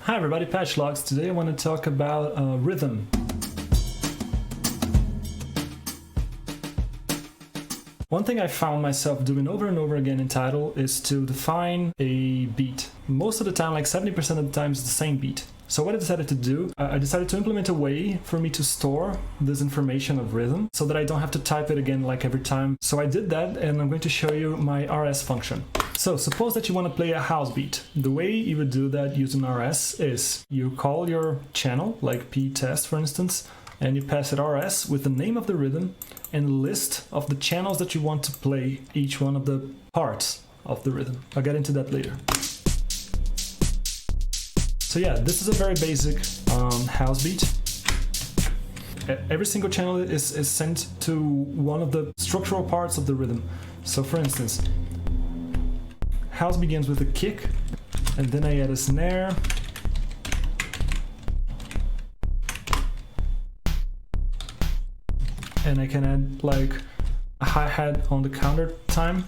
Hi everybody, Patch Logs. Today I want to talk about rhythm. One thing I found myself doing over and over again in Tidal is to define a beat. Most of the time, like 70% of the time, it's the same beat. So what I decided to do, I decided to implement a way for me to store this information of rhythm so that I don't have to type it again like every time. So I did that, and I'm going to show you my RS function. So suppose that you want to play a house beat. The way you would do that using RS is you call your channel, like p-test for instance, and you pass it RS with the name of the rhythm and a list of the channels that you want to play each one of the parts of the rhythm. I'll get into that later. So yeah, this is a very basic house beat. Every single channel is sent to one of the structural parts of the rhythm. So for instance, house begins with a kick, and then I add a snare, and I can add like a hi-hat on the counter time.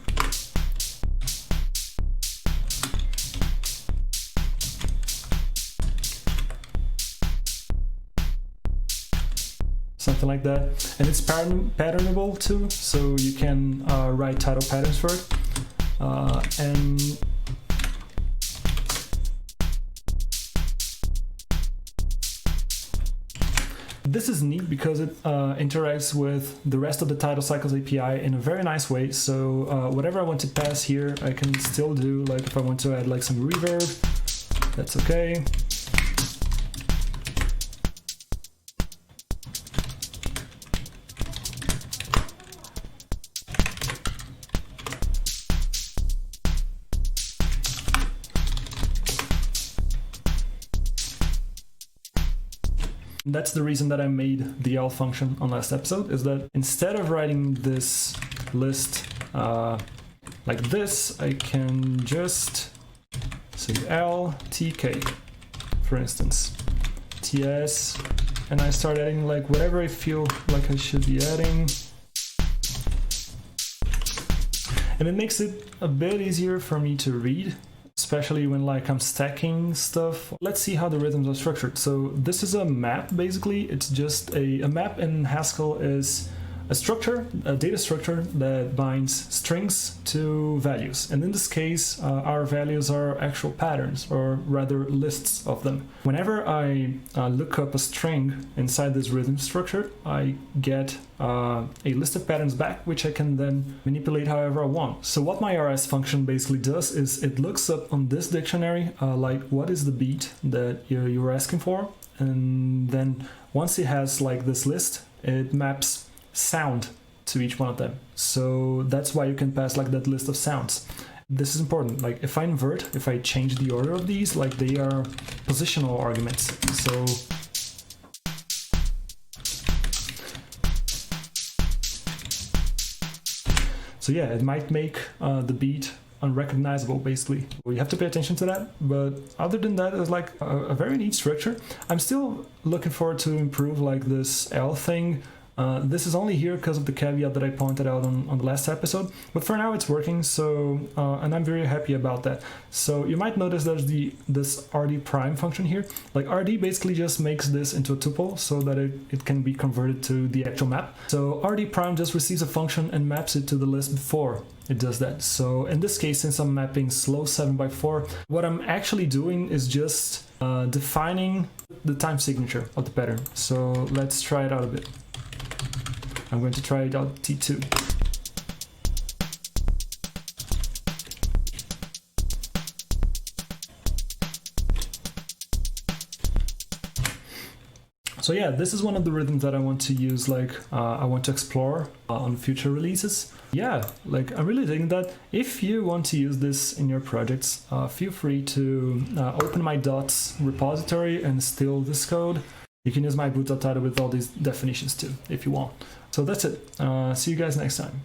Something like that. And it's patternable too, so you can write title patterns for it. And this is neat because it interacts with the rest of the TidalCycles API in a very nice way. So whatever I want to pass here, I can still do. Like if I want to add like some reverb, that's okay. That's the reason that I made the L function on last episode, is that instead of writing this list like this, I can just say L, TK, for instance, TS, and I start adding like whatever I feel like I should be adding. And it makes it a bit easier for me to read, especially when like I'm stacking stuff. Let's see how the rhythms are structured. So this is a map basically. It's just a map in Haskell is a structure, a data structure that binds strings to values. And in this case, our values are actual patterns, or rather lists of them. Whenever I look up a string inside this rhythm structure, I get a list of patterns back, which I can then manipulate however I want. So what my RS function basically does is it looks up on this dictionary, like what is the beat that you're asking for. And then once it has like this list, it maps sound to each one of them. So that's why you can pass like that list of sounds. This is important. Like if I invert, if I change the order of these, like they are positional arguments. So yeah, it might make the beat unrecognizable basically. We have to pay attention to that, but other than that, it's like a very neat structure. I'm still looking forward to improve like this L thing. This is only here because of the caveat that I pointed out on the last episode, but for now it's working, so and I'm very happy about that. So you might notice there's this RD prime function here. Like RD basically just makes this into a tuple so that it can be converted to the actual map. So RD prime just receives a function and maps it to the list before it does that. So in this case, since I'm mapping slow 7x4, what I'm actually doing is just defining the time signature of the pattern. So let's try it out a bit. I'm going to try it out T2. So yeah, this is one of the rhythms that I want to use, like I want to explore on future releases. Yeah, like I'm really digging that. If you want to use this in your projects, feel free to open my dots repository and steal this code. You can use my boot.title with all these definitions too, if you want. So that's it. See you guys next time.